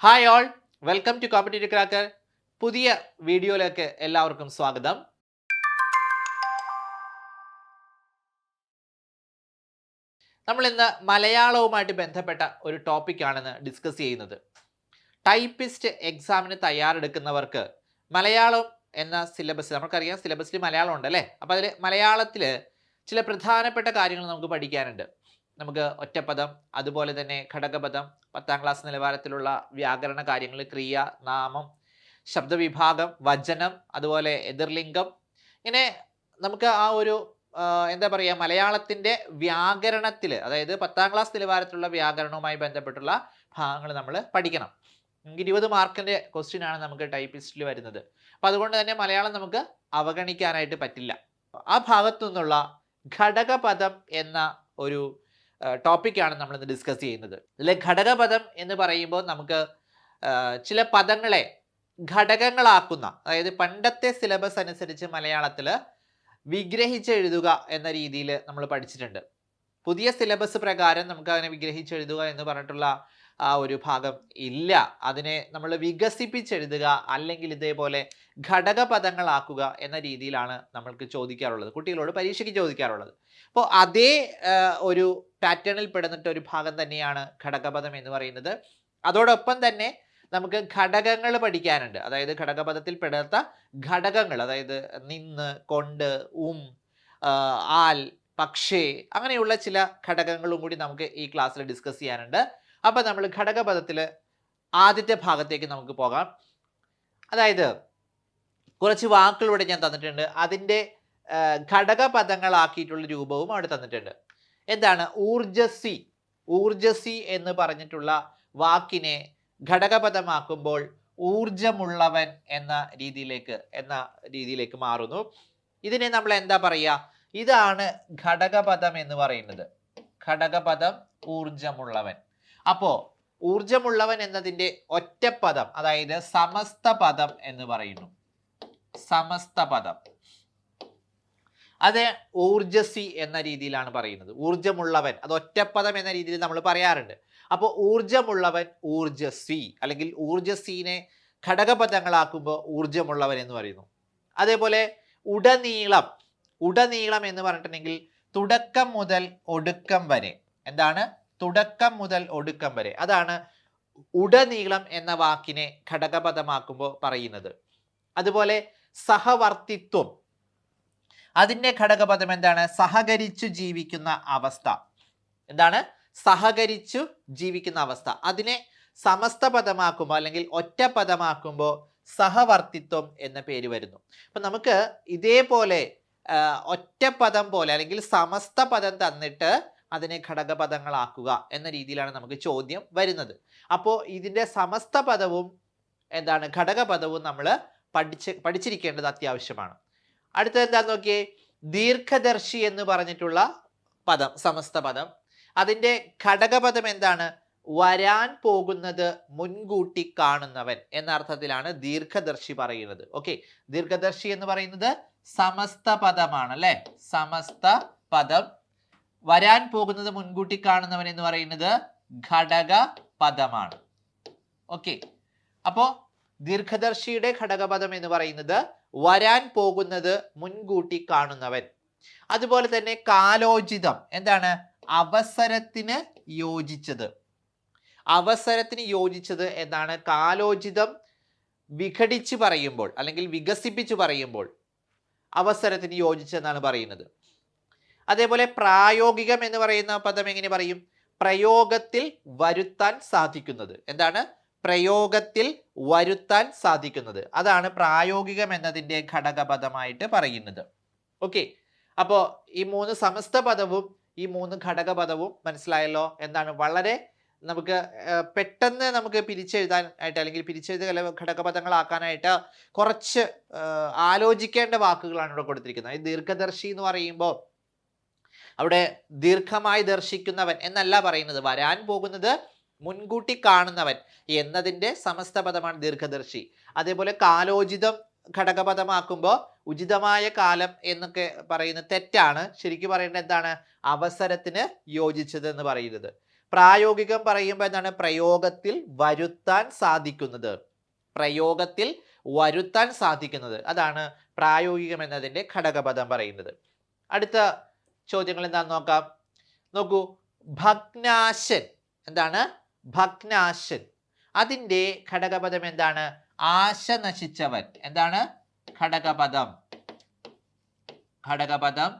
Hi all, welcome to competitive cracker. പുതിയ വീഡിയോയിലേക്ക് എല്ലാവർക്കും സ്വാഗതം. നമ്മൾ ഇന്ന് മലയാളവുമായിട്ട് ബന്ധപ്പെട്ട ഒരു ടോപ്പിക്കാണെന്ന് ഡിസ്കസ് ചെയ്യുന്നത്. ടൈപ്പിസ്റ്റ് എക്സാമിന് തയ്യാറെടുക്കുന്നവർക്ക് മലയാളം എന്ന സിലബസ്, നമുക്കറിയാം സിലബസിൽ മലയാളം ഉണ്ട് അല്ലേ. അപ്പോൾ അതിൽ മലയാളത്തിൽ ചില പ്രധാനപ്പെട്ട കാര്യങ്ങൾ നമുക്ക് പഠിക്കാനുണ്ട്. നമുക്ക് ഒറ്റപ്പദം, അതുപോലെ തന്നെ ഘടകപദം, 10ാം ക്ലാസ് നിലവാരത്തിലുള്ള വ്യാകരണ കാര്യങ്ങൾ, ക്രിയ, നാമം, ശബ്ദവിഭാഗം, വചനം, അതുപോലെ എതിർലിംഗം. ഇങ്ങനെ നമുക്ക് ആ ഒരു എന്താ പറയുക, മലയാളത്തിൻ്റെ വ്യാകരണത്തിൽ, അതായത് 10ാം ക്ലാസ് നിലവാരത്തിലുള്ള വ്യാകരണവുമായി ബന്ധപ്പെട്ടുള്ള ഭാഗങ്ങൾ നമ്മൾ പഠിക്കണം. 20 മാർക്കിൻ്റെ ക്വസ്റ്റ്യൻ ആണ് നമുക്ക് ടൈപ്പിസ്റ്റിൽ വരുന്നത്. അപ്പോൾ അതുകൊണ്ട് തന്നെ മലയാളം നമുക്ക് അവഗണിക്കാനായിട്ട് പറ്റില്ല. ആ ഭാഗത്തു നിന്നുള്ള ഘടകപദം എന്ന ഒരു ടോപ്പിക്കാണ് നമ്മളിന്ന് ഡിസ്കസ് ചെയ്യുന്നത്. ഇതിലെ ഘടകപദം എന്ന് പറയുമ്പോൾ നമുക്ക് ചില പദങ്ങളെ ഘടകങ്ങളാക്കുന്ന, അതായത് പണ്ടത്തെ സിലബസ് അനുസരിച്ച് മലയാളത്തിൽ വിഗ്രഹിച്ചെഴുതുക എന്ന രീതിയിൽ നമ്മൾ പഠിച്ചിട്ടുണ്ട്. പുതിയ സിലബസ് പ്രകാരം നമുക്ക് അതിനെ വിഗ്രഹിച്ചെഴുതുക എന്ന് പറഞ്ഞിട്ടുള്ള ആ ഒരു ഭാഗം ഇല്ല. അതിനെ നമ്മൾ വികസിപ്പിച്ചെഴുതുക അല്ലെങ്കിൽ ഇതേപോലെ ഘടകപദങ്ങളാക്കുക എന്ന രീതിയിലാണ് നമ്മൾക്ക് ചോദിക്കാറുള്ളത്, കുട്ടികളോട് പരീക്ഷയ്ക്ക് ചോദിക്കാറുള്ളത്. അപ്പോൾ അതേ ഒരു പാറ്റേണിൽ പെടുന്നിട്ട് ഒരു ഭാഗം തന്നെയാണ് ഘടകപദം എന്ന് പറയുന്നത്. അതോടൊപ്പം തന്നെ നമുക്ക് ഘടകങ്ങൾ പഠിക്കാനുണ്ട്. അതായത് ഘടകപദത്തിൽ പെടാത്ത ഘടകങ്ങൾ, അതായത് നിന്ന്, കൊണ്ട്, ആൽ, പക്ഷേ, അങ്ങനെയുള്ള ചില ഘടകങ്ങളും കൂടി നമുക്ക് ഈ ക്ലാസ്സിൽ ഡിസ്കസ് ചെയ്യാനുണ്ട്. അപ്പോൾ നമ്മൾ ഘടകപദത്തിൽ ആദ്യത്തെ ഭാഗത്തേക്ക് നമുക്ക് പോകാം. അതായത് കുറച്ച് വാക്കുകളിവിടെ ഞാൻ തന്നിട്ടുണ്ട്, അതിൻ്റെ ഘടകപദങ്ങളാക്കിയിട്ടുള്ള രൂപവും അവിടെ തന്നിട്ടുണ്ട്. എന്താണ് ഊർജസ്വി? ഊർജസ്വി എന്ന് പറഞ്ഞിട്ടുള്ള വാക്കിനെ ഘടകപദമാക്കുമ്പോൾ ഊർജമുള്ളവൻ എന്ന രീതിയിലേക്ക് മാറുന്നു. ഇതിനെ നമ്മൾ എന്താ പറയുക? ഇതാണ് ഘടകപദം എന്ന് പറയുന്നത്. ഘടകപദം ഊർജമുള്ളവൻ. അപ്പോൾ ഊർജമുള്ളവൻ എന്നതിൻ്റെ ഒറ്റപ്പദം, അതായത് സമസ്ത പദം എന്ന് പറയുന്നു. സമസ്ത പദം അത് ഊർജസ്വി എന്ന രീതിയിലാണ് പറയുന്നത്. ഊർജമുള്ളവൻ അത് ഒറ്റപ്പദം എന്ന രീതിയിൽ നമ്മൾ പറയാറുണ്ട്. അപ്പോൾ ഊർജമുള്ളവൻ ഊർജസ്വി, അല്ലെങ്കിൽ ഊർജസ്വിനെ ഘടകപദങ്ങളാക്കുമ്പോൾ ഊർജമുള്ളവൻ എന്ന് പറയുന്നു. അതേപോലെ ഉടനീളം, ഉടനീളം എന്ന് പറഞ്ഞിട്ടുണ്ടെങ്കിൽ തുടക്കം മുതൽ ഒടുക്കം വരെ. എന്താണ് തുടക്കം മുതൽ ഒടുക്കം വരെ? അതാണ് ഉടനീളം എന്ന വാക്കിനെ ഘടകപദമാക്കുമ്പോൾ പറയുന്നത്. അതുപോലെ സഹവർത്തിത്വം, അതിൻ്റെ ഘടകപദം എന്താണ്? സഹകരിച്ചു ജീവിക്കുന്ന അവസ്ഥ. എന്താണ്? സഹകരിച്ചു ജീവിക്കുന്ന അവസ്ഥ. അതിനെ സമസ്ത പദമാക്കുമ്പോൾ അല്ലെങ്കിൽ ഒറ്റ പദമാക്കുമ്പോൾ സഹവർത്തിത്വം എന്ന പേര് വരുന്നു. അപ്പം നമുക്ക് ഇതേപോലെ ഒറ്റപ്പദം പോലെ അല്ലെങ്കിൽ സമസ്ത പദം തന്നിട്ട് അതിനെ ഘടകപദങ്ങളാക്കുക എന്ന രീതിയിലാണ് നമുക്ക് ചോദ്യം വരുന്നത്. അപ്പോൾ ഇതിൻ്റെ സമസ്ത പദവും എന്താണ് ഘടകപദവും നമ്മൾ പഠിച്ചിരിക്കേണ്ടത് അത്യാവശ്യമാണ്. അടുത്തത് എന്താന്ന് നോക്കിയേ, ദീർഘദർശി എന്ന് പറഞ്ഞിട്ടുള്ള പദം, സമസ്ത പദം, അതിൻ്റെ ഘടകപദം എന്താണ്? വരാൻ പോകുന്നത് മുൻകൂട്ടി കാണുന്നവൻ എന്ന അർത്ഥത്തിലാണ് ദീർഘദർശി പറയുന്നത്. ഓക്കെ, ദീർഘദർശി എന്ന് പറയുന്നത് സമസ്ത പദമാണ് അല്ലേ. സമസ്ത പദം. വരാൻ പോകുന്നത് മുൻകൂട്ടി കാണുന്നവൻ എന്ന് പറയുന്നത് ഘടകപദമാണ്. ഓക്കെ, അപ്പോൾ ദീർഘദർശിയുടെ ഘടകപദം എന്ന് പറയുന്നത് വരാൻ പോകുന്നത് മുൻകൂട്ടി കാണുന്നവൻ. അതുപോലെ തന്നെ കാലോചിതം എന്താണ്? അവസരത്തിന് യോജിച്ചത്. അവസരത്തിന് യോജിച്ചത് എന്നാണ് കാലോചിതം. വിഘടിച്ച് പറയുമ്പോൾ അല്ലെങ്കിൽ വികസിപ്പിച്ച് പറയുമ്പോൾ അവസരത്തിന് യോജിച്ചെന്നാണ് പറയുന്നത്. അതേപോലെ പ്രായോഗികം എന്ന് പറയുന്ന പദം എങ്ങനെ പറയും? പ്രയോഗത്തിൽ വരുത്താൻ സാധിക്കുന്നത്. എന്താണ്? പ്രയോഗത്തിൽ വരുത്താൻ സാധിക്കുന്നത്. അതാണ് പ്രായോഗികം എന്നതിൻ്റെ ഘടകപദമായിട്ട് പറയുന്നത്. ഓക്കെ, അപ്പോൾ ഈ 3 സമസ്ത പദവും ഈ 3 ഘടകപദവും മനസ്സിലായല്ലോ. എന്താണ് വളരെ നമുക്ക് പെട്ടെന്ന് നമുക്ക് പിരിച്ചെഴുതാനായിട്ട് അല്ലെങ്കിൽ പിരിച്ചെഴുതുക ഘടകപദങ്ങളാക്കാനായിട്ട് കുറച്ച് ആലോചിക്കേണ്ട വാക്കുകളാണ് ഇവിടെ കൊടുത്തിരിക്കുന്നത്. ഈ ദീർഘദർശി എന്ന് പറയുമ്പോൾ അവിടെ ദീർഘമായി ദർശിക്കുന്നവൻ എന്നല്ല പറയുന്നത്, വരാൻ പോകുന്നത് മുൻകൂട്ടി കാണുന്നവൻ എന്നതിൻ്റെ സമസ്ത പദമാണ് ദീർഘദർശി. അതേപോലെ കാലോചിതം ഘടകപദമാക്കുമ്പോൾ ഉചിതമായ കാലം എന്നൊക്കെ പറയുന്നത് തെറ്റാണ്. ശരിക്കും പറയേണ്ടത് എന്താണ്? അവസരത്തിന് യോജിച്ചത് എന്ന് പറയുന്നത്. പ്രായോഗികം പറയുമ്പോൾ എന്താണ്? പ്രയോഗത്തിൽ വരുത്താൻ സാധിക്കുന്നത്. പ്രയോഗത്തിൽ വരുത്താൻ സാധിക്കുന്നത്. അതാണ് പ്രായോഗികം എന്നതിൻ്റെ ഘടകപദം പറയുന്നത്. അടുത്ത ചോദ്യങ്ങൾ എന്താണെന്ന് നോക്കാം. നോക്കൂ, ഭഗ്നാശൻ എന്താണ്? ഭഗ്നാശൻ. അതിൻ്റെ ഘടകപദം എന്താണ്? ആശ നശിച്ചവൻ. എന്താണ് ഘടകപദം? ഘടകപദം.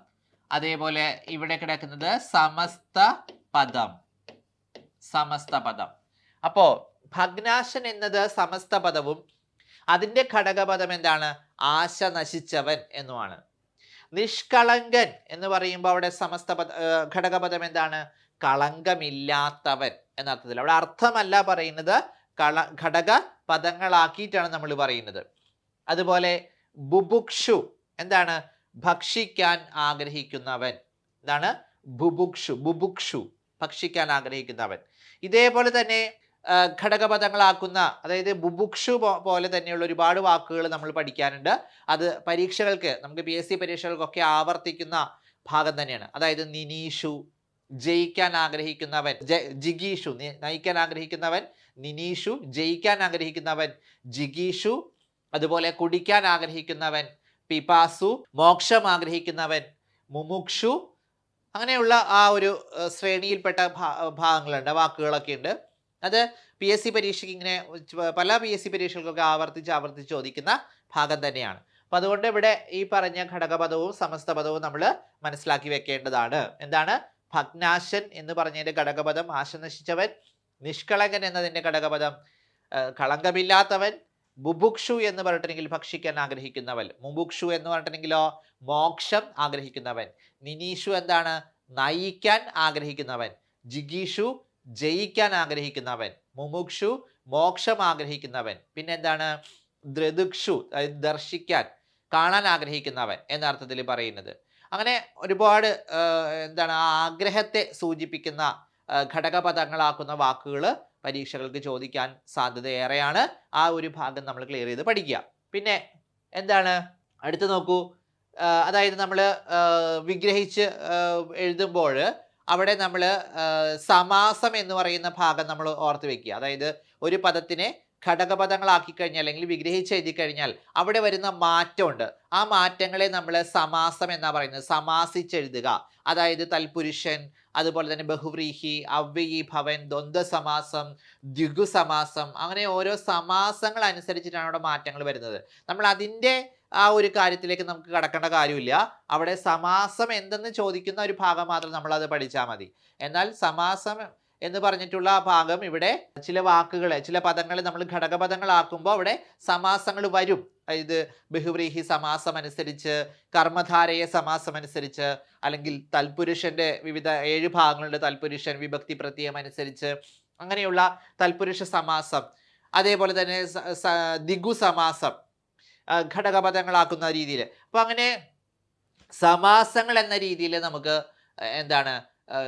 അതേപോലെ ഇവിടെ കിടക്കുന്നത് സമസ്ത പദം. സമസ്ത പദം. അപ്പോ ഭഗ്നാശൻ എന്നത് സമസ്ത പദവും അതിൻ്റെ ഘടകപദം എന്താണ്? ആശ നശിച്ചവൻ എന്നുമാണ്. നിഷ്കളങ്കൻ എന്ന് പറയുമ്പോൾ അവിടെ സമസ്ത ഘടകപദം എന്താണ്? കളങ്കമില്ലാത്തവൻ എന്നർത്ഥത്തിൽ. അവിടെ അർത്ഥമല്ല പറയുന്നത്, ഘടക പദങ്ങളാക്കിയിട്ടാണ് നമ്മൾ പറയുന്നത്. അതുപോലെ ബുഭുക്ഷു എന്താണ്? ഭക്ഷിക്കാൻ ആഗ്രഹിക്കുന്നവൻ. എന്താണ്? ബുഭുക്ഷു. ബുഭുക്ഷു ഭക്ഷിക്കാൻ ആഗ്രഹിക്കുന്നവൻ. ഇതേപോലെ തന്നെ ഘടകപദങ്ങളാക്കുന്ന, അതായത് ബുഭുക്ഷു പോലെ തന്നെയുള്ള ഒരുപാട് വാക്കുകൾ നമ്മൾ പഠിക്കാനുണ്ട്. അത് പരീക്ഷകൾക്ക്, നമുക്ക് PSC പരീക്ഷകൾക്കൊക്കെ ആവർത്തിക്കുന്ന ഭാഗം തന്നെയാണ്. അതായത് നിനീഷു, ജയിക്കാൻ ആഗ്രഹിക്കുന്നവൻ. ജിഗീഷു നയിക്കാൻ ആഗ്രഹിക്കുന്നവൻ നിനീഷു, ജയിക്കാൻ ആഗ്രഹിക്കുന്നവൻ ജിഗീഷു. അതുപോലെ കുടിക്കാൻ ആഗ്രഹിക്കുന്നവൻ പിപാസു, മോക്ഷം ആഗ്രഹിക്കുന്നവൻ മുമുക്ഷു. അങ്ങനെയുള്ള ആ ഒരു ശ്രേണിയിൽപ്പെട്ട ഭാഗങ്ങളുണ്ട്, വാക്കുകളൊക്കെ ഉണ്ട്. അത് PSC പരീക്ഷയ്ക്ക് ഇങ്ങനെ പല PSC പരീക്ഷകൾക്കൊക്കെ ആവർത്തിച്ച് ചോദിക്കുന്ന ഭാഗം തന്നെയാണ്. അപ്പം അതുകൊണ്ട് ഇവിടെ ഈ പറഞ്ഞ ഘടകപദവും സമസ്ത പദവും നമ്മൾ മനസ്സിലാക്കി വെക്കേണ്ടതാണ്. എന്താണ്? ഭഗ്നാശൻ എന്ന് പറഞ്ഞതിൻ്റെ ഘടകപദം ആശ നശിച്ചവൻ. നിഷ്കളങ്കൻ എന്നതിൻ്റെ ഘടകപദം കളങ്കമില്ലാത്തവൻ. ബുഭുക്ഷു എന്ന് പറഞ്ഞിട്ടുണ്ടെങ്കിൽ ഭക്ഷിക്കാൻ ആഗ്രഹിക്കുന്നവൻ. മുമുക്ഷു എന്ന് പറഞ്ഞിട്ടുണ്ടെങ്കിലോ മോക്ഷം ആഗ്രഹിക്കുന്നവൻ. നിനീഷു എന്താണ്? നയിക്കാൻ ആഗ്രഹിക്കുന്നവൻ. ജിഗീഷു ജയിക്കാൻ ആഗ്രഹിക്കുന്നവൻ. മുമുക്ഷു മോക്ഷം ആഗ്രഹിക്കുന്നവൻ. പിന്നെ എന്താണ്? ദ്രദുക്ഷു ദർശിക്കാൻ, കാണാൻ ആഗ്രഹിക്കുന്നവൻ എന്ന അർത്ഥത്തിൽ പറയുന്നത്. അങ്ങനെ ഒരുപാട് എന്താണ് ആ ആഗ്രഹത്തെ സൂചിപ്പിക്കുന്ന ഘടകപദങ്ങളാക്കുന്ന വാക്കുകൾ പരീക്ഷകൾക്ക് ചോദിക്കാൻ സാധ്യത ഏറെയാണ്. ആ ഒരു ഭാഗം നമ്മൾ ക്ലിയർ ചെയ്ത് പഠിക്കുക. പിന്നെ എന്താണ് അടുത്ത് നോക്കൂ, അതായത് നമ്മൾ വിഗ്രഹിച്ച് എഴുതുമ്പോൾ അവിടെ നമ്മൾ സമാസം എന്ന് പറയുന്ന ഭാഗം നമ്മൾ ഓർത്ത് വെക്കുക. അതായത് ഒരു പദത്തിനെ ഘടകപദങ്ങളാക്കി കഴിഞ്ഞാൽ അല്ലെങ്കിൽ വിഗ്രഹിച്ച് എഴുതി കഴിഞ്ഞാൽ അവിടെ വരുന്ന മാറ്റമുണ്ട്. ആ മാറ്റങ്ങളെ നമ്മൾ സമാസം എന്നാ പറയുന്നത്. സമാസിച്ചെഴുതുക. അതായത് തൽപുരുഷൻ, അതുപോലെ തന്നെ ബഹുവ്രീഹി, അവ്യയി ഭവൻ, ദ്വന്ദ്വ സമാസം, ദ്വിഗു സമാസം, അങ്ങനെ ഓരോ സമാസങ്ങൾ അനുസരിച്ചിട്ടാണ് അവിടെ മാറ്റങ്ങൾ വരുന്നത്. നമ്മൾ അതിൻ്റെ ആ ഒരു കാര്യത്തിലേക്ക് നമുക്ക് കടക്കേണ്ട കാര്യമില്ല. അവിടെ സമാസം എന്തെന്ന് ചോദിക്കുന്ന ഒരു ഭാഗം മാത്രം നമ്മൾ അത് പഠിച്ചാൽ മതി. എന്നാൽ സമാസം എന്ന് പറഞ്ഞിട്ടുള്ള ആ ഭാഗം ഇവിടെ ചില വാക്കുകളെ, ചില പദങ്ങളെ നമ്മൾ ഘടകപദങ്ങളാക്കുമ്പോൾ അവിടെ സമാസങ്ങൾ വരും. ഇത് ബഹുവ്രീഹി സമാസം അനുസരിച്ച്, കർമ്മധാരയ സമാസം അനുസരിച്ച്, അല്ലെങ്കിൽ തൽപുരുഷന്റെ വിവിധ 7 ഭാഗങ്ങളുടെ തൽപുരുഷൻ വിഭക്തി പ്രത്യയം അനുസരിച്ച് അങ്ങനെയുള്ള തൽപുരുഷ സമാസം, അതേപോലെ തന്നെ ദിഗു സമാസം ഘടകപദങ്ങളാക്കുന്ന രീതിയിൽ. അപ്പോൾ അങ്ങനെ സമാസങ്ങൾ എന്ന രീതിയിൽ നമുക്ക് എന്താണ്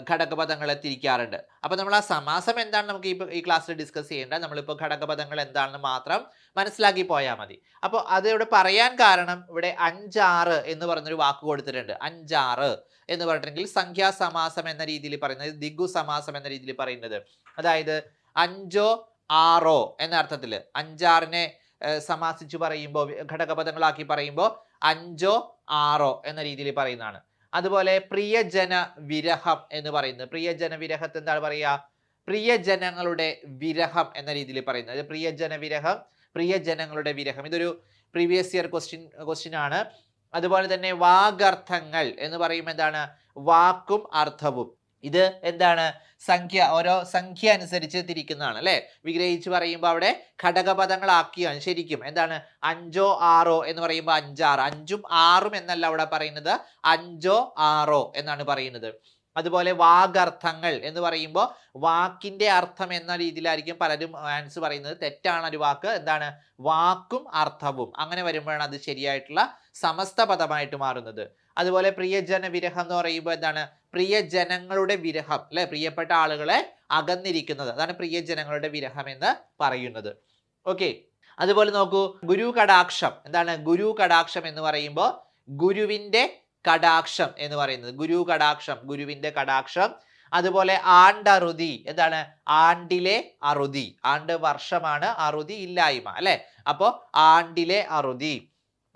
ഘടകപദങ്ങളെ തിരിക്കാറുണ്ട്. അപ്പോൾ നമ്മൾ ആ സമാസം എന്താണ് നമുക്ക് ഈ ക്ലാസ്സിൽ ഡിസ്കസ് ചെയ്യേണ്ട. നമ്മളിപ്പോൾ ഘടകപദങ്ങൾ എന്താണെന്ന് മാത്രം മനസ്സിലാക്കി പോയാൽ മതി. അപ്പോൾ അത് ഇവിടെ പറയാൻ കാരണം ഇവിടെ 5, 6 എന്ന് പറഞ്ഞൊരു വാക്ക് കൊടുത്തിട്ടുണ്ട്. 5, 6 എന്ന് പറഞ്ഞിട്ടുണ്ടെങ്കിൽ സംഖ്യാസമാസം എന്ന രീതിയിൽ പറയുന്നത്, ദിഗു സമാസം എന്ന രീതിയിൽ പറയുന്നത്. അതായത് 5, 6 എന്ന അർത്ഥത്തിൽ 5, 6നെ സമാസിച്ച് പറയുമ്പോൾ, ഘടകപദങ്ങളാക്കി പറയുമ്പോൾ 5, 6 എന്ന രീതിയിൽ പറയുന്നതാണ്. അതുപോലെ പ്രിയജന വിരഹം എന്ന് പറയുന്നത്. പ്രിയജന വിരഹത്തെ എന്താണ് പറയുക? പ്രിയജനങ്ങളുടെ വിരഹം എന്ന രീതിയിൽ പറയുന്നത്. പ്രിയജന വിരഹം, പ്രിയജനങ്ങളുടെ വിരഹം. ഇതൊരു പ്രീവിയസ് ഇയർ ക്വസ്റ്റ്യൻ ആണ്. അതുപോലെ തന്നെ വാഗർത്ഥങ്ങൾ എന്ന് പറയുമ്പോൾ എന്താണ്? വാക്കും അർത്ഥവും. ഇത് എന്താണ്? ഓരോ സംഖ്യ അനുസരിച്ച് തിരിക്കുന്നതാണ് അല്ലേ? വിഗ്രഹിച്ച് പറയുമ്പോൾ അവിടെ ഘടകപദങ്ങളാക്കിയാണ് ശരിക്കും. എന്താണ്? 5, 6 എന്ന് പറയുമ്പോൾ 5, 6, 5ഉം 6ഉം എന്നല്ല അവിടെ പറയുന്നത്, 5, 6 എന്നാണ് പറയുന്നത്. അതുപോലെ വാഗർത്ഥങ്ങൾ എന്ന് പറയുമ്പോൾ വാക്കിന്റെ അർത്ഥം എന്ന രീതിയിലായിരിക്കും പലരും ആൻസർ പറയുന്നത്. തെറ്റാണ് ഒരു വാക്ക്. എന്താണ്? വാക്കും അർത്ഥവും. അങ്ങനെ വരുമ്പോഴാണ് അത് ശരിയായിട്ടുള്ള സമസ്ത പദമായിട്ട് മാറുന്നത്. അതുപോലെ പ്രിയജന വിരഹം എന്ന് പറയുമ്പോൾ എന്താണ്? പ്രിയജനങ്ങളുടെ വിരഹം അല്ലെ? പ്രിയപ്പെട്ട ആളുകളെ അകന്നിരിക്കുന്നത്, അതാണ് പ്രിയജനങ്ങളുടെ വിരഹം എന്ന് പറയുന്നത്. ഓക്കെ. അതുപോലെ നോക്കൂ, ഗുരു കടാക്ഷം. എന്താണ് ഗുരു കടാക്ഷം എന്ന് പറയുമ്പോൾ? ഗുരുവിന്റെ കടാക്ഷം എന്ന് പറയുന്നത്. ഗുരു കടാക്ഷം, ഗുരുവിന്റെ കടാക്ഷം. അതുപോലെ ആണ്ടറുതി, എന്താണ് ആണ്ടിലെ അറുതി, ആണ്ട് വർഷമാണ്, അറുതി ഇല്ലായ്മ അല്ലെ. അപ്പോ ആണ്ടിലെ അറുതി.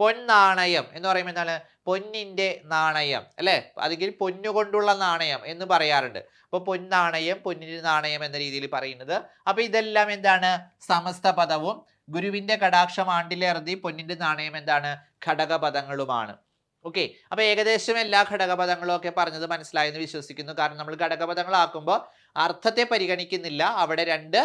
പൊന്നാണയം എന്ന് പറയുമ്പോൾ എന്താണ് പൊന്നിന്റെ നാണയം അല്ലെ, അല്ലെങ്കിൽ പൊന്നുകൊണ്ടുള്ള നാണയം എന്ന് പറയാറുണ്ട്. അപ്പൊ പൊന്നാണയം, പൊന്നിന്റെ നാണയം എന്ന രീതിയിൽ പറയുന്നത്. അപ്പൊ ഇതെല്ലാം എന്താണ് സമസ്ത പദവും ഗുരുവിന്റെ കടാക്ഷം, ആണ്ടിലെ അറുതി, പൊന്നിന്റെ നാണയം എന്താണ് ഘടകപദങ്ങളുമാണ്. ഓക്കെ, അപ്പൊ ഏകദേശം എല്ലാ ഘടകപദങ്ങളും ഒക്കെ പറഞ്ഞത് മനസ്സിലായെന്ന് വിശ്വസിക്കുന്നു. കാരണം നമ്മൾ ഘടകപദങ്ങളാക്കുമ്പോൾ അർത്ഥത്തെ പരിഗണിക്കുന്നില്ല, അവിടെ രണ്ട്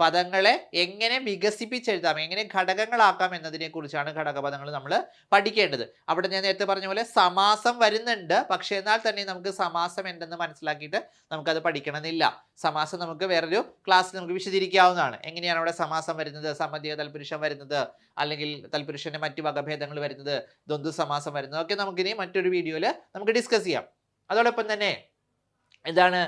പദങ്ങളെ എങ്ങനെ വികസിപ്പിച്ചെഴുതാം, എങ്ങനെ ഘടകങ്ങളാക്കാം എന്നതിനെ കുറിച്ചാണ് ഘടകപദങ്ങൾ നമ്മൾ പഠിക്കേണ്ടത്. അവിടെ ഞാൻ നേരത്തെ പറഞ്ഞ പോലെ സമാസം വരുന്നുണ്ട്, പക്ഷെ എന്നാൽ തന്നെ നമുക്ക് സമാസം എന്തെന്ന് മനസ്സിലാക്കിയിട്ട് നമുക്കത് പഠിക്കണമെന്നില്ല. സമാസം നമുക്ക് വേറൊരു ക്ലാസ്സിൽ നമുക്ക് വിശദീകരിക്കാവുന്നതാണ്. എങ്ങനെയാണ് അവിടെ സമാസം വരുന്നത്, സമ്മതിയ തൽപുരുഷൻ വരുന്നത്, അല്ലെങ്കിൽ തൽപുരുഷന്റെ മറ്റു വകഭേദങ്ങൾ വരുന്നത്, ദ്വന്ദ്വ സമാസം വരുന്നത് ഒക്കെ നമുക്കിനി മറ്റൊരു വീഡിയോയിൽ നമുക്ക് ഡിസ്കസ് ചെയ്യാം. അതോടൊപ്പം തന്നെ എന്താണ്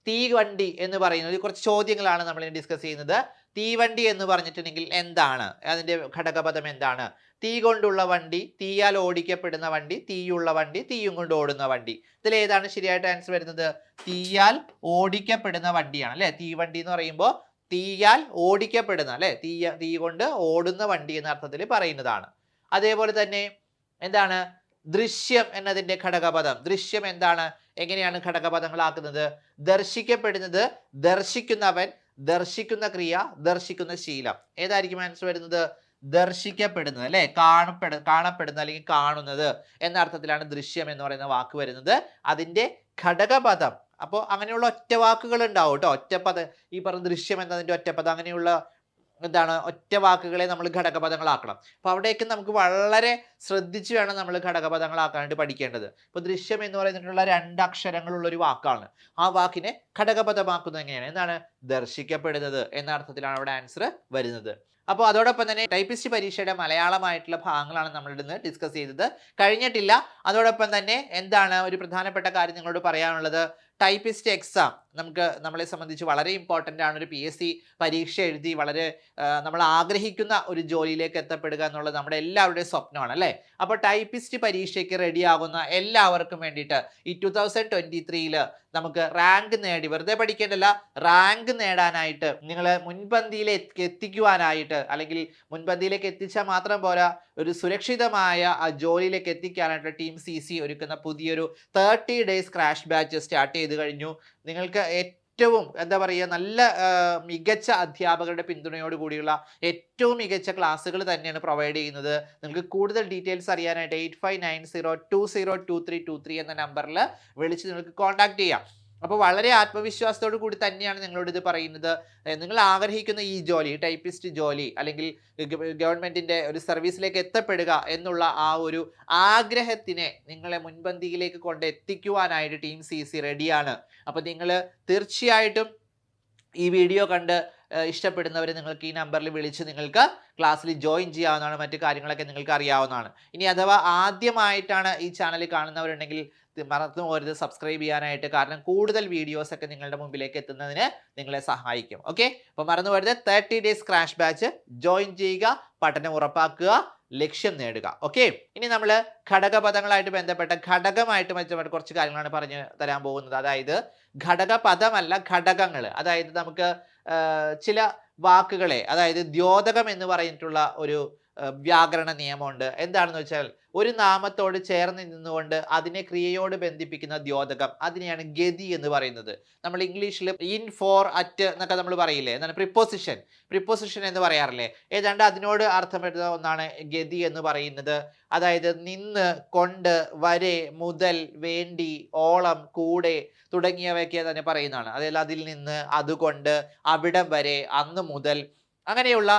തീവണ്ടി എന്ന് പറയുന്നത്, കുറച്ച് ചോദ്യങ്ങളാണ് നമ്മൾ ഡിസ്കസ് ചെയ്യുന്നത്. തീവണ്ടി എന്ന് പറഞ്ഞിട്ടുണ്ടെങ്കിൽ എന്താണ്, അതിന്റെ ഘടകപദം എന്താണ്? തീ കൊണ്ടുള്ള വണ്ടി, തീയാൽ ഓടിക്കപ്പെടുന്ന വണ്ടി, തീയുള്ള വണ്ടി, തീയും കൊണ്ട് ഓടുന്ന വണ്ടി. ഇതിൽ ഏതാണ് ശരിയായിട്ട് ആൻസർ വരുന്നത്? തീയാൽ ഓടിക്കപ്പെടുന്ന വണ്ടിയാണ് അല്ലെ. തീവണ്ടി എന്ന് പറയുമ്പോൾ തീയാൽ ഓടിക്കപ്പെടുന്ന അല്ലെ, തീ കൊണ്ട് ഓടുന്ന വണ്ടി എന്ന അർത്ഥത്തിൽ പറയുന്നതാണ്. അതേപോലെ തന്നെ എന്താണ് ദൃശ്യം എന്നതിന്റെ ഘടകപദം? ദൃശ്യം എന്താണ്, എങ്ങനെയാണ് ഘടകപദങ്ങളാക്കുന്നത്? ദർശിക്കപ്പെടുന്നത്, ദർശിക്കുന്നവൻ, ദർശിക്കുന്ന ക്രിയ, ദർശിക്കുന്ന ശീലം. ഏതായിരിക്കും ആൻസർ വരുന്നത്? ദർശിക്കപ്പെടുന്നത് അല്ലെ, കാണപ്പെടുന്ന അല്ലെങ്കിൽ കാണുന്നത് എന്ന അർത്ഥത്തിലാണ് ദൃശ്യം എന്ന് പറയുന്ന വാക്ക് വരുന്നത്. അതിന്റെ ഘടകപദം, അപ്പോൾ അങ്ങനെയുള്ള ഒറ്റവാക്കുകൾ ഉണ്ടാവും കേട്ടോ. ഒറ്റപ്പദം, ഈ പറഞ്ഞ ദൃശ്യം എന്നതിന്റെ ഒറ്റപ്പദം, അങ്ങനെയുള്ള എന്താണ് ഒറ്റ വാക്കുകളെ നമ്മൾ ഘടകപദങ്ങളാക്കണം. അപ്പൊ അവിടേക്ക് നമുക്ക് വളരെ ശ്രദ്ധിച്ചു വേണം നമ്മൾ ഘടകപദങ്ങളാക്കാനായിട്ട് പഠിക്കേണ്ടത്. ഇപ്പൊ ദൃശ്യം എന്ന് പറയുന്നിട്ടുള്ള 2 അക്ഷരങ്ങളുള്ള ഒരു വാക്കാണ്. ആ വാക്കിനെ ഘടകപദമാക്കുന്നത് എങ്ങനെയാണ്? എന്താണ് ദർശിക്കപ്പെടുന്നത് എന്ന അർത്ഥത്തിലാണ് അവിടെ ആൻസർ വരുന്നത്. അപ്പോൾ അതോടൊപ്പം തന്നെ ടൈപ്പിസ്റ്റ് പരീക്ഷയുടെ മലയാളമായിട്ടുള്ള ഭാഗങ്ങളാണ് നമ്മൾ ഇന്ന് ഡിസ്കസ് ചെയ്തത്, കഴിഞ്ഞിട്ടില്ല. അതോടൊപ്പം തന്നെ എന്താണ് ഒരു പ്രധാനപ്പെട്ട കാര്യം നിങ്ങളോട് പറയാനുള്ളത്? ടൈപ്പിസ്റ്റ് എക്സാം നമ്മളെ സംബന്ധിച്ച് വളരെ ഇമ്പോർട്ടൻ്റ് ആണ്. ഒരു PSC പരീക്ഷ എഴുതി വളരെ നമ്മൾ ആഗ്രഹിക്കുന്ന ഒരു ജോലിയിലേക്ക് എത്തപ്പെടുക എന്നുള്ളത് നമ്മുടെ എല്ലാവരുടെയും സ്വപ്നമാണ് അല്ലേ. അപ്പോൾ ടൈപ്പിസ്റ്റ് പരീക്ഷയ്ക്ക് റെഡിയാകുന്ന എല്ലാവർക്കും വേണ്ടിയിട്ട് ഈ 2023 നമുക്ക് റാങ്ക് നേടി, വെറുതെ പഠിക്കേണ്ടല്ല, റാങ്ക് നേടാനായിട്ട്, നിങ്ങളെ മുൻപന്തിയിലേക്ക് എത്തിക്കുവാനായിട്ട്, അല്ലെങ്കിൽ മുൻപന്തിയിലേക്ക് എത്തിച്ചാൽ മാത്രം പോരാ, ഒരു സുരക്ഷിതമായ ആ ജോലിയിലേക്ക് എത്തിക്കാനായിട്ട് ടീം CC ഒരുക്കുന്ന പുതിയൊരു 30 days ക്രാഷ് ബാച്ച് സ്റ്റാർട്ട് ചെയ്ത് കഴിഞ്ഞു. നിങ്ങൾക്ക് ഏറ്റവും എന്താ പറയുക, നല്ല മികച്ച അധ്യാപകരുടെ പിന്തുണയോട് കൂടിയുള്ള ഏറ്റവും മികച്ച ക്ലാസ്സുകൾ തന്നെയാണ് പ്രൊവൈഡ് ചെയ്യുന്നത്. നിങ്ങൾക്ക് കൂടുതൽ ഡീറ്റെയിൽസ് അറിയാനായിട്ട് 8590202323 എന്ന നമ്പറിൽ വിളിച്ച് നിങ്ങൾക്ക് കോൺടാക്ട് ചെയ്യാം. അപ്പോൾ വളരെ ആത്മവിശ്വാസത്തോടു കൂടി തന്നെയാണ് നിങ്ങളോട് ഇത് പറയുന്നത്. നിങ്ങൾ ആഗ്രഹിക്കുന്ന ഈ ജോലി, ടൈപ്പിസ്റ്റ് ജോലി, അല്ലെങ്കിൽ ഗവൺമെന്റിന്റെ ഒരു സർവീസിലേക്ക് എത്തപ്പെടുക എന്നുള്ള ആ ഒരു ആഗ്രഹത്തിനെ നിങ്ങളെ മുൻപന്തിയിലേക്ക് കൊണ്ട് എത്തിക്കുവാനായിട്ട് ടീം CC റെഡിയാണ്. അപ്പോൾ നിങ്ങൾ തീർച്ചയായിട്ടും ഈ വീഡിയോ കണ്ട് ഇഷ്ടപ്പെടുന്നവർ നിങ്ങൾക്ക് ഈ നമ്പറിൽ വിളിച്ച് നിങ്ങൾക്ക് ക്ലാസ്സിൽ ജോയിൻ ചെയ്യാവുന്നതാണ്. മറ്റു കാര്യങ്ങളൊക്കെ നിങ്ങൾക്ക് അറിയാവുന്നതാണ്. ഇനി അഥവാ ആദ്യമായിട്ടാണ് ഈ ചാനൽ കാണുന്നവരുണ്ടെങ്കിൽ മറന്നു പോകരുത് സബ്സ്ക്രൈബ് ചെയ്യാനായിട്ട്. കാരണം കൂടുതൽ വീഡിയോസ് ഒക്കെ നിങ്ങളുടെ മുമ്പിലേക്ക് എത്തുന്നതിന് നിങ്ങളെ സഹായിക്കും. ഓക്കെ, അപ്പോൾ മറന്നു പോകരുത്. 30 days ക്രാഷ് ബാച്ച് ജോയിൻ ചെയ്യുക, പഠനം ഉറപ്പാക്കുക, ലക്ഷ്യം നേടുക. ഓക്കെ, ഇനി നമ്മൾ ഘടകപദങ്ങളായിട്ട് ബന്ധപ്പെട്ട ഘടകമായിട്ട് ബന്ധപ്പെട്ട കുറച്ച് കാര്യങ്ങളാണ് പറഞ്ഞു തരാൻ പോകുന്നത്. അതായത് ഘടകപദമല്ല, ഘടകങ്ങൾ. അതായത് നമുക്ക് ചില വാക്കുകളെ, അതായത് ദ്യോതകം എന്ന് പറഞ്ഞിട്ടുള്ള ഒരു വ്യാകരണ നിയമമുണ്ട്. എന്താണെന്ന് വെച്ചാൽ ഒരു നാമത്തോട് ചേർന്ന് നിന്നുകൊണ്ട് അതിനെ ക്രിയയോട് ബന്ധിപ്പിക്കുന്ന ദ്യോതകം, അതിനെയാണ് ഗതി എന്ന് പറയുന്നത്. നമ്മൾ ഇംഗ്ലീഷിൽ ഇൻ, ഫോർ, അറ്റ് എന്നൊക്കെ നമ്മൾ പറയില്ലേ, എന്താണ് പ്രിപ്പോസിഷൻ എന്ന് പറയാറില്ലേ. ഏതാണ്ട് അതിനോട് അർത്ഥം വരുന്ന ഒന്നാണ് ഗതി എന്ന് പറയുന്നത്. അതായത് നിന്ന്, കൊണ്ട്, വരെ, മുതൽ, വേണ്ടി, ഓളം, കൂടെ തുടങ്ങിയവയൊക്കെ തന്നെ പറയുന്നതാണ്. അതായത് അതിൽ നിന്ന്, അതുകൊണ്ട്, അവിടം വരെ, അന്ന് മുതൽ, അങ്ങനെയുള്ള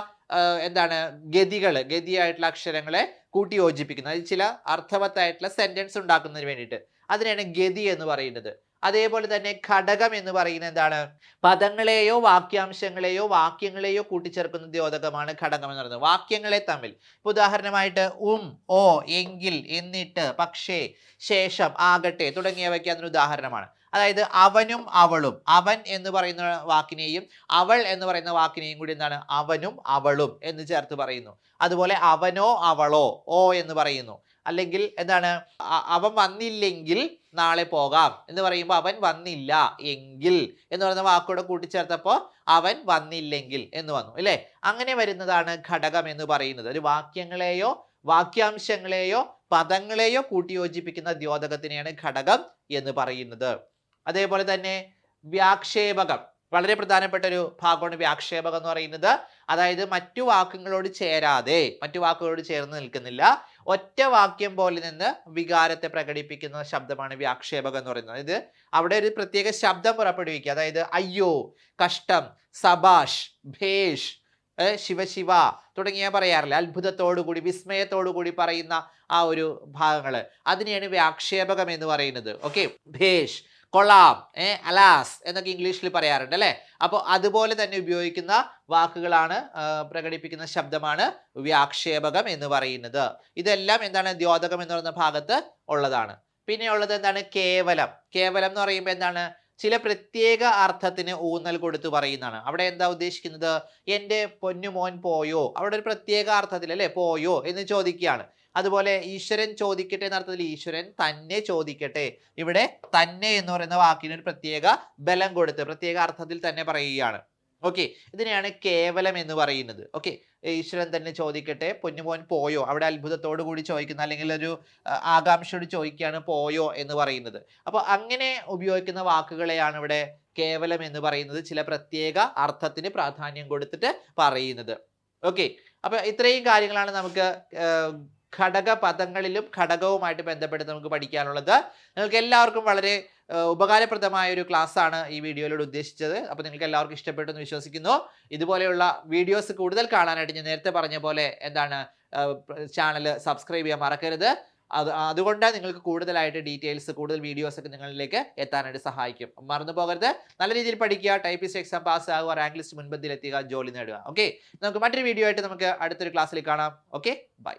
എന്താണ് ഗതിയായിട്ടുള്ള അക്ഷരങ്ങളെ കൂട്ടി യോജിപ്പിക്കുന്നത്, അത് ചില അർത്ഥവത്തായിട്ടുള്ള സെന്റൻസ് ഉണ്ടാക്കുന്നതിന് വേണ്ടിയിട്ട്, അതിനാണ് ഗതി എന്ന് പറയുന്നത്. അതേപോലെ തന്നെ ഘടകം എന്ന് പറയുന്നത് എന്താണ്? പദങ്ങളെയോ വാക്യാംശങ്ങളെയോ വാക്യങ്ങളെയോ കൂട്ടിച്ചേർക്കുന്ന ദ്യോതകമാണ് ഘടകം എന്ന് പറയുന്നത്. വാക്യങ്ങളെ തമ്മിൽ, ഉദാഹരണമായിട്ട് ഓ, എങ്കിൽ, എന്നിട്ട്, പക്ഷേ, ശേഷം, ആകട്ടെ തുടങ്ങിയവയ്ക്ക് അതിന് ഉദാഹരണമാണ്. അതായത് അവനും അവളും, അവൻ എന്ന് പറയുന്ന വാക്കിനെയും അവൾ എന്ന് പറയുന്ന വാക്കിനെയും കൂടി എന്താണ് അവനും അവളും എന്ന് ചേർത്ത് പറയുന്നു. അതുപോലെ അവനോ അവളോ ഓ എന്ന് പറയുന്നു. അല്ലെങ്കിൽ എന്താണ് അവൻ വന്നില്ലെങ്കിൽ നാളെ പോകാം എന്ന് പറയുമ്പോൾ അവൻ വന്നില്ല എങ്കിൽ എന്ന് പറയുന്ന വാക്കോടെ കൂട്ടിച്ചേർത്തപ്പോൾ അവൻ വന്നില്ലെങ്കിൽ എന്ന് വന്നു അല്ലേ. അങ്ങനെ വരുന്നതാണ് ഘടകം എന്ന് പറയുന്നത്. ഒരു വാക്യങ്ങളെയോ വാക്യാംശങ്ങളെയോ പദങ്ങളെയോ കൂട്ടിയോജിപ്പിക്കുന്ന ദ്യോതകത്തിനെയാണ് ഘടകം എന്ന് പറയുന്നത്. അതേപോലെ തന്നെ വ്യാക്ഷേപകം, വളരെ പ്രധാനപ്പെട്ട ഒരു ഭാഗമാണ് വ്യാക്ഷേപകം എന്ന് പറയുന്നത്. അതായത് മറ്റു വാക്കുകളോട് ചേരാതെ, മറ്റു വാക്കുകളോട് ചേർന്ന് നിൽക്കുന്നില്ല, ഒറ്റ വാക്യം പോലെ നിന്ന് വികാരത്തെ പ്രകടിപ്പിക്കുന്ന ശബ്ദമാണ് വ്യാക്ഷേപകം എന്ന് പറയുന്നത്. ഇത് അവിടെ ഒരു പ്രത്യേക ശബ്ദം പുറപ്പെടുവിക്കുക. അതായത് അയ്യോ, കഷ്ടം, സബാഷ്, ഭേഷ്, ശിവശിവ തുടങ്ങിയ പറയാറില്ല, അത്ഭുതത്തോടു കൂടി വിസ്മയത്തോടു കൂടി പറയുന്ന ആ ഒരു ഭാഗങ്ങള്, അതിനെയാണ് വ്യാക്ഷേപകം എന്ന് പറയുന്നത്. ഓക്കെ, ഭേഷ്, കൊള്ളാം, അലാസ് എന്നൊക്കെ ഇംഗ്ലീഷിൽ പറയാറുണ്ട് അല്ലെ. അപ്പോൾ അതുപോലെ തന്നെ ഉപയോഗിക്കുന്ന വാക്കുകളാണ്, പ്രകടിപ്പിക്കുന്ന ശബ്ദമാണ് വ്യാക്ഷേപകം എന്ന് പറയുന്നത്. ഇതെല്ലാം എന്താണ് ദ്യോതകം എന്ന് പറയുന്ന ഭാഗത്ത് ഉള്ളതാണ്. പിന്നെ ഉള്ളത് എന്താണ് കേവലം. കേവലം എന്ന് പറയുമ്പോൾ എന്താണ് ചില പ്രത്യേക അർത്ഥത്തിന് ഊന്നൽ കൊടുത്ത് പറയുന്നതാണ്. അവിടെ എന്താ ഉദ്ദേശിക്കുന്നത്, എൻ്റെ പൊന്നുമോൻ പോയോ, അവിടെ ഒരു പ്രത്യേക അർത്ഥത്തിൽ അല്ലെ പോയോ എന്ന് ചോദിക്കുകയാണ്. അതുപോലെ ഈശ്വരൻ ചോദിക്കട്ടെ എന്ന അർത്ഥത്തിൽ ഈശ്വരൻ തന്നെ ചോദിക്കട്ടെ, ഇവിടെ തന്നെ എന്ന് പറയുന്ന വാക്കിന് ഒരു പ്രത്യേക ബലം കൊടുത്ത് പ്രത്യേക അർത്ഥത്തിൽ തന്നെ പറയുകയാണ്. ഓക്കെ, ഇതിനെയാണ് കേവലം എന്ന് പറയുന്നത്. ഓക്കെ, ഈശ്വരൻ തന്നെ ചോദിക്കട്ടെ, പൊന്നുമോൻ പോയോ, അവിടെ അത്ഭുതത്തോടു കൂടി ചോദിക്കുന്ന അല്ലെങ്കിൽ ഒരു ആകാംക്ഷയോട് ചോദിക്കുകയാണ് പോയോ എന്ന് പറയുന്നത്. അപ്പോൾ അങ്ങനെ ഉപയോഗിക്കുന്ന വാക്കുകളെയാണ് ഇവിടെ കേവലം എന്ന് പറയുന്നത്, ചില പ്രത്യേക അർത്ഥത്തിന് പ്രാധാന്യം കൊടുത്തിട്ട് പറയുന്നത്. ഓക്കെ, അപ്പൊ ഇത്രയും കാര്യങ്ങളാണ് നമുക്ക് ഘടക പദങ്ങളിലും ഘടകവുമായിട്ട് ബന്ധപ്പെട്ട് നമുക്ക് പഠിക്കാനുള്ളത്. നിങ്ങൾക്ക് എല്ലാവർക്കും വളരെ ഉപകാരപ്രദമായ ഒരു ക്ലാസ് ആണ് ഈ വീഡിയോയിലൂടെ ഉദ്ദേശിച്ചത്. അപ്പോൾ നിങ്ങൾക്ക് എല്ലാവർക്കും ഇഷ്ടപ്പെട്ടു എന്ന് വിശ്വസിക്കുന്നു. ഇതുപോലെയുള്ള വീഡിയോസ് കൂടുതൽ കാണാനായിട്ട് ഞാൻ നേരത്തെ പറഞ്ഞ പോലെ എന്താണ് ചാനൽ സബ്സ്ക്രൈബ് ചെയ്യാൻ മറക്കരുത്. അതുകൊണ്ട് നിങ്ങൾക്ക് കൂടുതലായിട്ട് ഡീറ്റെയിൽസ്, കൂടുതൽ വീഡിയോസ് ഒക്കെ നിങ്ങളിലേക്ക് എത്താനായിട്ട് സഹായിക്കും. മറന്നു പോകരുത്. നല്ല രീതിയിൽ പഠിക്കുക, ടൈപ്പിസ്റ്റ് എക്സാം പാസ് ആകുക, റാങ്ക് ലിസ്റ്റ് മുൻപന്തിയിൽ എത്തുക, ജോലി നേടുക. ഓക്കെ, നമുക്ക് മറ്റൊരു വീഡിയോ ആയിട്ട് നമുക്ക് അടുത്തൊരു ക്ലാസ്സിൽ കാണാം. Okay, by.